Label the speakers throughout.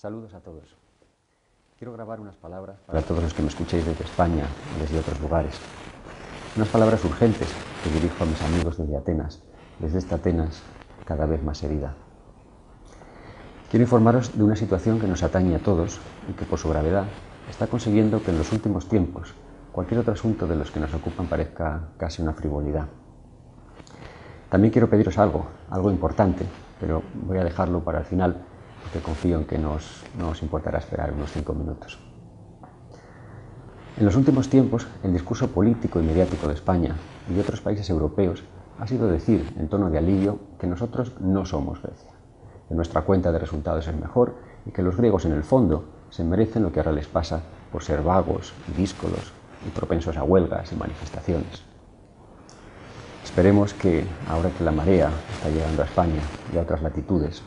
Speaker 1: Saludos a todos. Quiero grabar unas palabras para todos los que me escuchéis desde España y desde otros lugares. Unas palabras urgentes que dirijo a mis amigos desde Atenas, desde esta Atenas cada vez más herida. Quiero informaros de una situación que nos atañe a todos y que por su gravedad está consiguiendo que en los últimos tiempos cualquier otro asunto de los que nos ocupan parezca casi una frivolidad. También quiero pediros algo importante, pero voy a dejarlo para el final, porque confío en que no os importará esperar unos 5 minutos. En los últimos tiempos, el discurso político y mediático de España y de otros países europeos ha sido decir, en tono de alivio, que nosotros no somos Grecia, que nuestra cuenta de resultados es mejor y que los griegos, en el fondo, se merecen lo que ahora les pasa por ser vagos y díscolos y propensos a huelgas y manifestaciones. Esperemos que, ahora que la marea está llegando a España y a otras latitudes,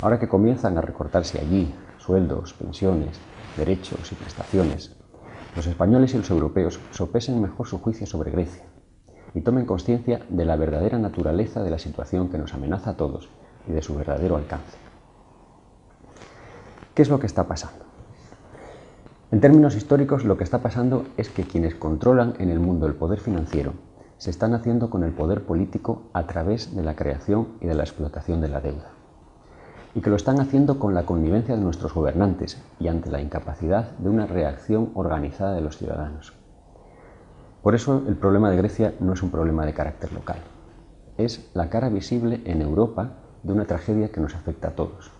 Speaker 1: ahora que comienzan a recortarse allí sueldos, pensiones, derechos y prestaciones, los españoles y los europeos sopesen mejor su juicio sobre Grecia y tomen conciencia de la verdadera naturaleza de la situación que nos amenaza a todos y de su verdadero alcance. ¿Qué es lo que está pasando? En términos históricos, lo que está pasando es que quienes controlan en el mundo el poder financiero se están haciendo con el poder político a través de la creación y de la explotación de la deuda. Y que lo están haciendo con la connivencia de nuestros gobernantes y ante la incapacidad de una reacción organizada de los ciudadanos. Por eso el problema de Grecia no es un problema de carácter local. Es la cara visible en Europa de una tragedia que nos afecta a todos.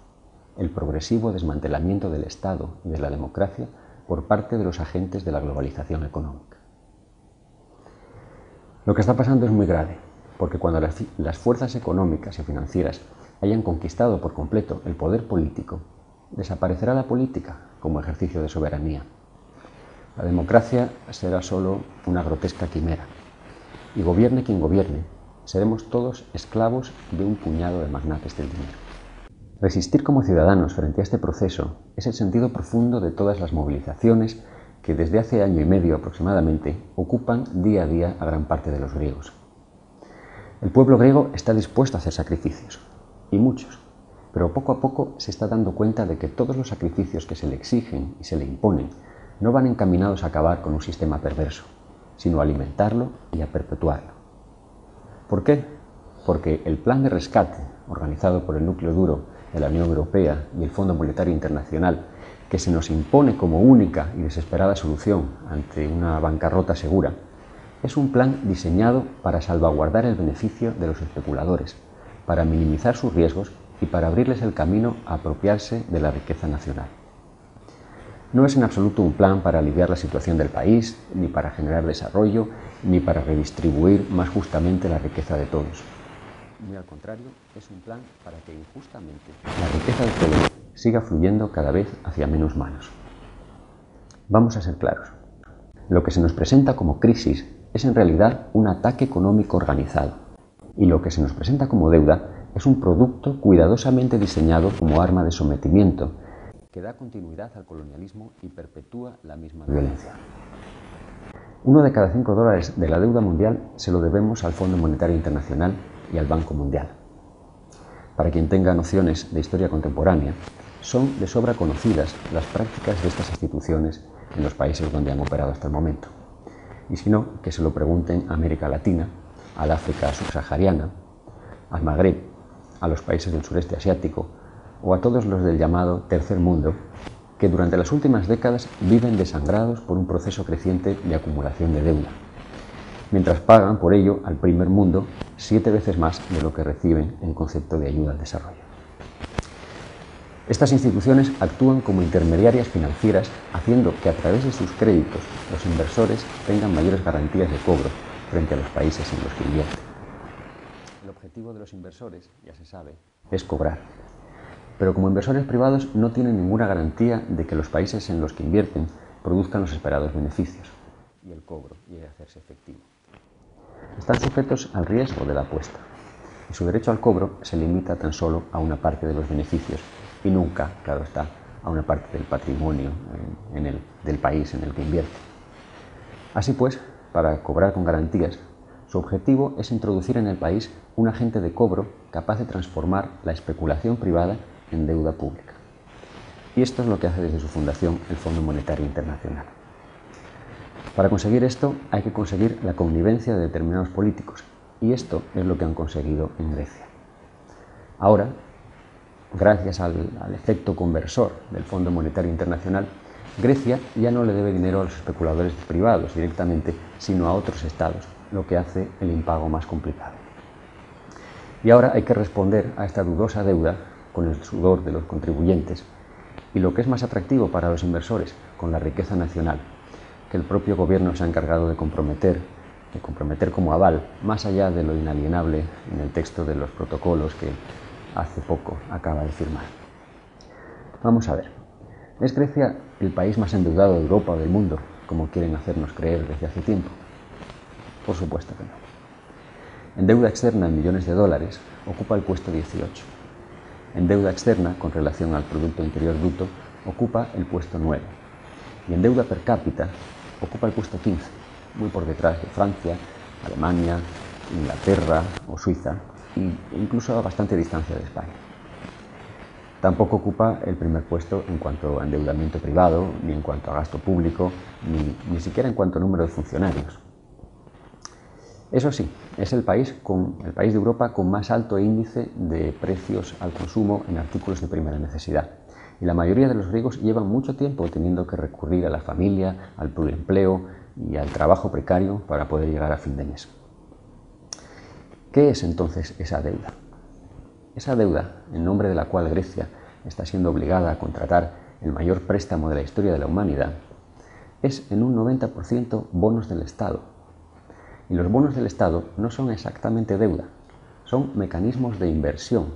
Speaker 1: El progresivo desmantelamiento del Estado y de la democracia por parte de los agentes de la globalización económica. Lo que está pasando es muy grave, porque cuando las fuerzas económicas y financieras hayan conquistado por completo el poder político, desaparecerá la política como ejercicio de soberanía. La democracia será solo una grotesca quimera, y gobierne quien gobierne, seremos todos esclavos de un puñado de magnates del dinero. Resistir como ciudadanos frente a este proceso es el sentido profundo de todas las movilizaciones que desde hace año y medio aproximadamente ocupan día a día a gran parte de los griegos. El pueblo griego está dispuesto a hacer sacrificios, y muchos, pero poco a poco se está dando cuenta de que todos los sacrificios que se le exigen y se le imponen no van encaminados a acabar con un sistema perverso, sino a alimentarlo y a perpetuarlo. ¿Por qué? Porque el plan de rescate organizado por el núcleo duro de la Unión Europea y el Fondo Monetario Internacional, que se nos impone como única y desesperada solución ante una bancarrota segura, es un plan diseñado para salvaguardar el beneficio de los especuladores, para minimizar sus riesgos y para abrirles el camino a apropiarse de la riqueza nacional. No es en absoluto un plan para aliviar la situación del país, ni para generar desarrollo, ni para redistribuir más justamente la riqueza de todos. Muy al contrario, es un plan para que injustamente la riqueza de todos siga fluyendo cada vez hacia menos manos. Vamos a ser claros. Lo que se nos presenta como crisis es en realidad un ataque económico organizado, y lo que se nos presenta como deuda es un producto cuidadosamente diseñado como arma de sometimiento que da continuidad al colonialismo y perpetúa la misma violencia. 1 de cada 5 dólares de la deuda mundial se lo debemos al Fondo Monetario Internacional y al Banco Mundial. Para quien tenga nociones de historia contemporánea, son de sobra conocidas las prácticas de estas instituciones en los países donde han operado hasta el momento. Y si no, que se lo pregunten a América Latina, al África subsahariana, al Magreb, a los países del sureste asiático o a todos los del llamado tercer mundo, que durante las últimas décadas viven desangrados por un proceso creciente de acumulación de deuda, mientras pagan por ello al primer mundo 7 veces más de lo que reciben en concepto de ayuda al desarrollo. Estas instituciones actúan como intermediarias financieras, haciendo que a través de sus créditos los inversores tengan mayores garantías de cobro frente a los países en los que invierten. El objetivo de los inversores, ya se sabe, es cobrar. Pero como inversores privados no tienen ninguna garantía de que los países en los que invierten produzcan los esperados beneficios y el cobro llegue a hacerse efectivo. Están sujetos al riesgo de la apuesta y su derecho al cobro se limita tan solo a una parte de los beneficios y nunca, claro está, a una parte del patrimonio del país en el que invierte. Así pues, para cobrar con garantías, su objetivo es introducir en el país un agente de cobro capaz de transformar la especulación privada en deuda pública. Y esto es lo que hace desde su fundación el Fondo Monetario Internacional. Para conseguir esto hay que conseguir la connivencia de determinados políticos, y esto es lo que han conseguido en Grecia. Ahora, gracias al efecto conversor del Fondo Monetario Internacional, Grecia ya no le debe dinero a los especuladores privados directamente, sino a otros estados, lo que hace el impago más complicado. Y ahora hay que responder a esta dudosa deuda con el sudor de los contribuyentes y, lo que es más atractivo para los inversores, con la riqueza nacional, que el propio gobierno se ha encargado de comprometer como aval, más allá de lo inalienable en el texto de los protocolos que hace poco acaba de firmar. Vamos a ver, ¿es Grecia el país más endeudado de Europa o del mundo, como quieren hacernos creer desde hace tiempo? Por supuesto que no. En deuda externa en millones de dólares ocupa el puesto 18. En deuda externa con relación al Producto Interior Bruto ocupa el puesto 9. Y en deuda per cápita ocupa el puesto 15, muy por detrás de Francia, Alemania, Inglaterra o Suiza, e incluso a bastante distancia de España. Tampoco ocupa el primer puesto en cuanto a endeudamiento privado, ni en cuanto a gasto público, ni siquiera en cuanto a número de funcionarios. Eso sí, es el país de Europa con más alto índice de precios al consumo en artículos de primera necesidad. Y la mayoría de los griegos llevan mucho tiempo teniendo que recurrir a la familia, al pluriempleo y al trabajo precario para poder llegar a fin de mes. ¿Qué es entonces esa deuda? Esa deuda, en nombre de la cual Grecia está siendo obligada a contratar el mayor préstamo de la historia de la humanidad, es en un 90% bonos del Estado. Y los bonos del Estado no son exactamente deuda, son mecanismos de inversión,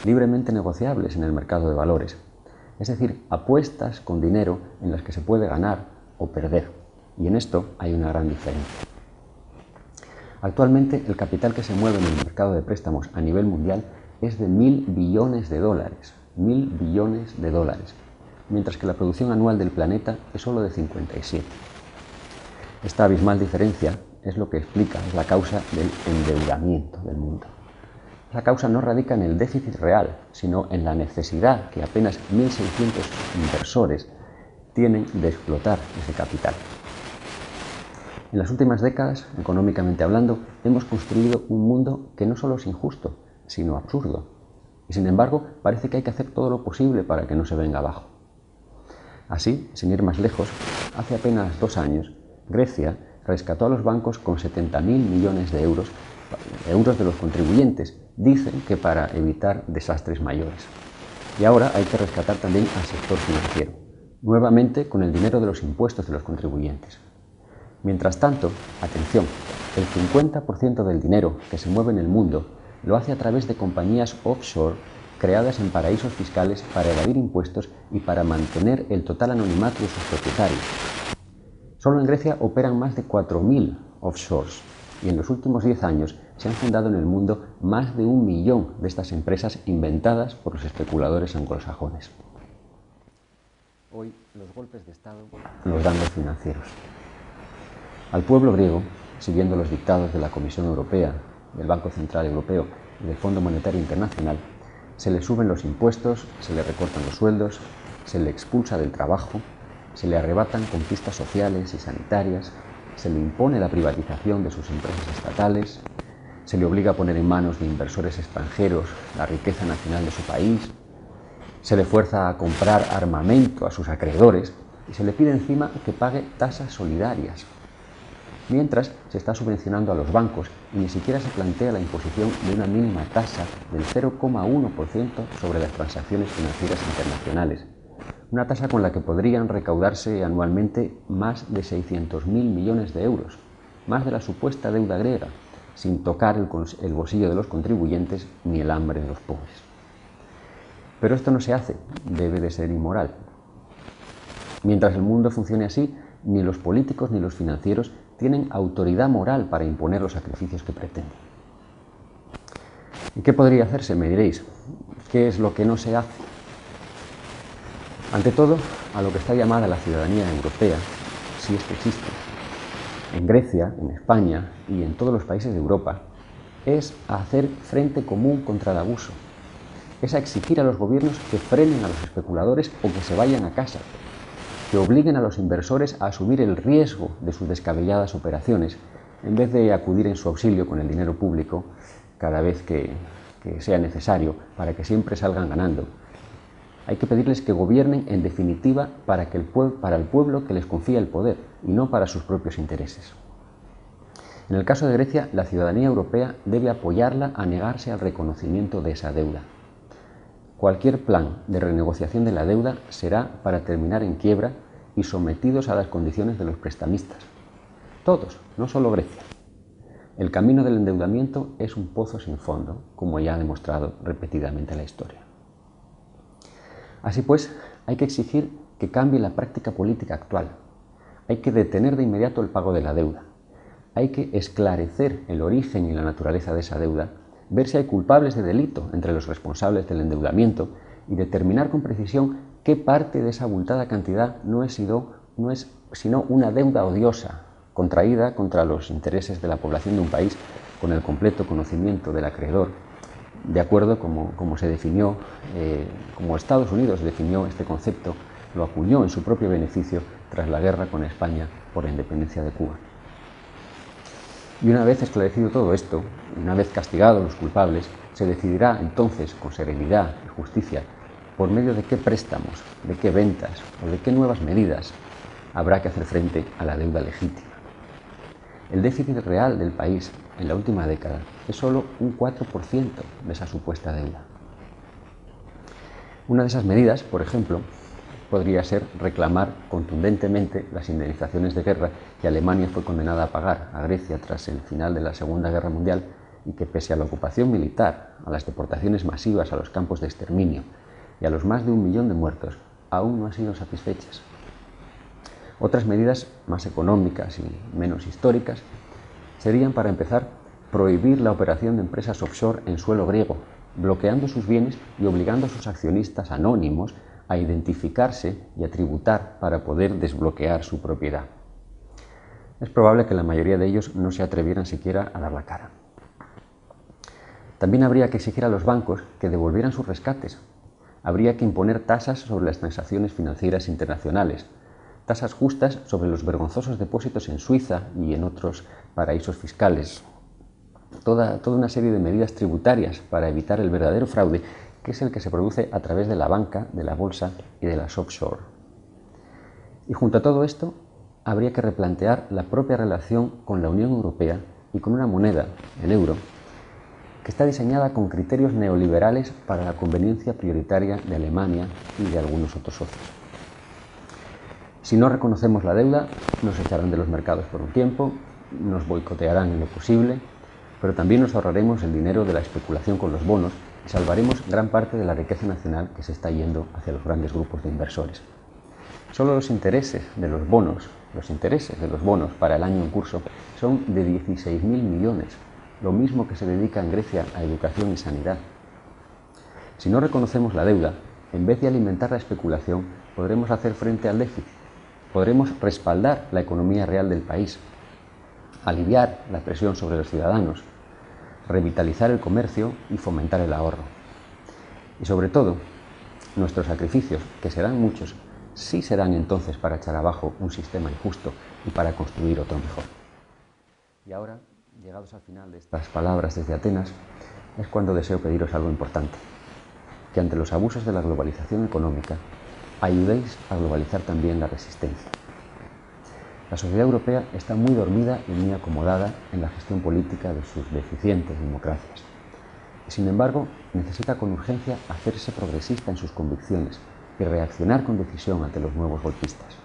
Speaker 1: libremente negociables en el mercado de valores, es decir, apuestas con dinero en las que se puede ganar o perder, y en esto hay una gran diferencia. Actualmente el capital que se mueve en el mercado de préstamos a nivel mundial es de 1.000 billones de dólares, 1.000 billones de dólares, mientras que la producción anual del planeta es solo de 57. Esta abismal diferencia es lo que explica, es la causa del endeudamiento del mundo. La causa no radica en el déficit real, sino en la necesidad que apenas 1.600 inversores tienen de explotar ese capital. En las últimas décadas, económicamente hablando, hemos construido un mundo que no solo es injusto, sino absurdo. Y sin embargo, parece que hay que hacer todo lo posible para que no se venga abajo. Así, sin ir más lejos, hace apenas 2 años, Grecia rescató a los bancos con 70.000 millones de euros de los contribuyentes, dicen que para evitar desastres mayores. Y ahora hay que rescatar también al sector financiero, nuevamente con el dinero de los impuestos de los contribuyentes. Mientras tanto, atención, el 50% del dinero que se mueve en el mundo lo hace a través de compañías offshore creadas en paraísos fiscales para evadir impuestos y para mantener el total anonimato de sus propietarios. Solo en Grecia operan más de 4.000 offshores y en los últimos 10 años se han fundado en el mundo más de 1 millón de estas empresas inventadas por los especuladores anglosajones. Hoy los golpes de Estado los dan los financieros. Al pueblo griego, siguiendo los dictados de la Comisión Europea, del Banco Central Europeo y del Fondo Monetario Internacional, se le suben los impuestos, se le recortan los sueldos, se le expulsa del trabajo, se le arrebatan conquistas sociales y sanitarias, se le impone la privatización de sus empresas estatales, se le obliga a poner en manos de inversores extranjeros la riqueza nacional de su país, se le fuerza a comprar armamento a sus acreedores y se le pide encima que pague tasas solidarias. Mientras se está subvencionando a los bancos y ni siquiera se plantea la imposición de una mínima tasa del 0,1% sobre las transacciones financieras internacionales. Una tasa con la que podrían recaudarse anualmente más de 600.000 millones de euros, más de la supuesta deuda griega, sin tocar el bolsillo de los contribuyentes ni el hambre de los pobres. Pero esto no se hace, debe de ser inmoral. Mientras el mundo funcione así, ni los políticos ni los financieros tienen autoridad moral para imponer los sacrificios que pretenden. ¿Y qué podría hacerse? Me diréis. ¿Qué es lo que no se hace? Ante todo, a lo que está llamada la ciudadanía europea, si es que existe, en Grecia, en España y en todos los países de Europa, es hacer frente común contra el abuso. es a exigir a los gobiernos que frenen a los especuladores o que se vayan a casa, que obliguen a los inversores a asumir el riesgo de sus descabelladas operaciones, en vez de acudir en su auxilio con el dinero público cada vez que sea necesario para que siempre salgan ganando. Hay que pedirles que gobiernen, en definitiva, para el pueblo que les confía el poder y no para sus propios intereses. En el caso de Grecia, la ciudadanía europea debe apoyarla a negarse al reconocimiento de esa deuda. Cualquier plan de renegociación de la deuda será para terminar en quiebra y sometidos a las condiciones de los prestamistas. Todos, no solo Grecia. El camino del endeudamiento es un pozo sin fondo, como ya ha demostrado repetidamente la historia. Así pues, hay que exigir que cambie la práctica política actual. Hay que detener de inmediato el pago de la deuda. Hay que esclarecer el origen y la naturaleza de esa deuda, ver si hay culpables de delito entre los responsables del endeudamiento y determinar con precisión qué parte de esa abultada cantidad no es sino una deuda odiosa, contraída contra los intereses de la población de un país con el completo conocimiento del acreedor, de acuerdo como se definió, como Estados Unidos definió este concepto, lo acuñó en su propio beneficio tras la guerra con España por la independencia de Cuba. Y una vez esclarecido todo esto, una vez castigados los culpables, se decidirá entonces con serenidad y justicia por medio de qué préstamos, de qué ventas o de qué nuevas medidas habrá que hacer frente a la deuda legítima. El déficit real del país en la última década es solo un 4% de esa supuesta deuda. Una de esas medidas, por ejemplo, podría ser reclamar contundentemente las indemnizaciones de guerra que Alemania fue condenada a pagar a Grecia tras el final de la Segunda Guerra Mundial y que, pese a la ocupación militar, a las deportaciones masivas a los campos de exterminio y a los más de 1 millón de muertos, aún no han sido satisfechas. Otras medidas más económicas y menos históricas serían, para empezar, prohibir la operación de empresas offshore en suelo griego, bloqueando sus bienes y obligando a sus accionistas anónimos a identificarse y a tributar para poder desbloquear su propiedad. Es probable que la mayoría de ellos no se atrevieran siquiera a dar la cara. También habría que exigir a los bancos que devolvieran sus rescates. Habría que imponer tasas sobre las transacciones financieras internacionales, tasas justas sobre los vergonzosos depósitos en Suiza y en otros paraísos fiscales. Toda una serie de medidas tributarias para evitar el verdadero fraude, que es el que se produce a través de la banca, de la bolsa y de las offshore. Y junto a todo esto, habría que replantear la propia relación con la Unión Europea y con una moneda, el euro, que está diseñada con criterios neoliberales para la conveniencia prioritaria de Alemania y de algunos otros socios. Si no reconocemos la deuda, nos echarán de los mercados por un tiempo, nos boicotearán en lo posible, pero también nos ahorraremos el dinero de la especulación con los bonos y salvaremos gran parte de la riqueza nacional que se está yendo hacia los grandes grupos de inversores. Solo los intereses de los bonos para el año en curso son de 16.000 millones, lo mismo que se dedica en Grecia a educación y sanidad. Si no reconocemos la deuda, en vez de alimentar la especulación, podremos hacer frente al déficit, podremos respaldar la economía real del país, aliviar la presión sobre los ciudadanos, revitalizar el comercio y fomentar el ahorro. Y sobre todo, nuestros sacrificios, que serán muchos, sí serán entonces para echar abajo un sistema injusto y para construir otro mejor. Y ahora, llegados al final de estas palabras desde Atenas, es cuando deseo pediros algo importante: que ante los abusos de la globalización económica, ayudéis a globalizar también la resistencia. La sociedad europea está muy dormida y muy acomodada en la gestión política de sus deficientes democracias. Sin embargo, necesita con urgencia hacerse progresista en sus convicciones y reaccionar con decisión ante los nuevos golpistas.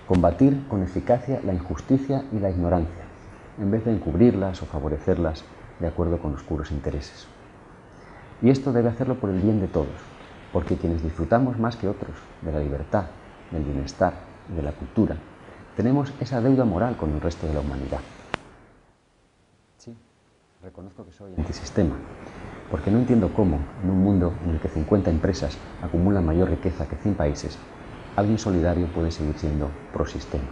Speaker 1: Combatir con eficacia la injusticia y la ignorancia, en vez de encubrirlas o favorecerlas de acuerdo con oscuros intereses. Y esto debe hacerlo por el bien de todos, porque quienes disfrutamos más que otros de la libertad, del bienestar y de la cultura, tenemos esa deuda moral con el resto de la humanidad. Sí, reconozco que soy antisistema, porque no entiendo cómo, en un mundo en el que 50 empresas acumulan mayor riqueza que 100 países, alguien solidario puede seguir siendo prosistema.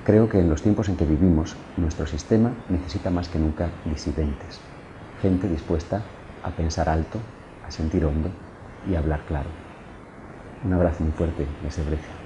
Speaker 1: Creo que en los tiempos en que vivimos, nuestro sistema necesita más que nunca disidentes, gente dispuesta a pensar alto, a sentir hondo y a hablar claro. Un abrazo muy fuerte desde Grecia.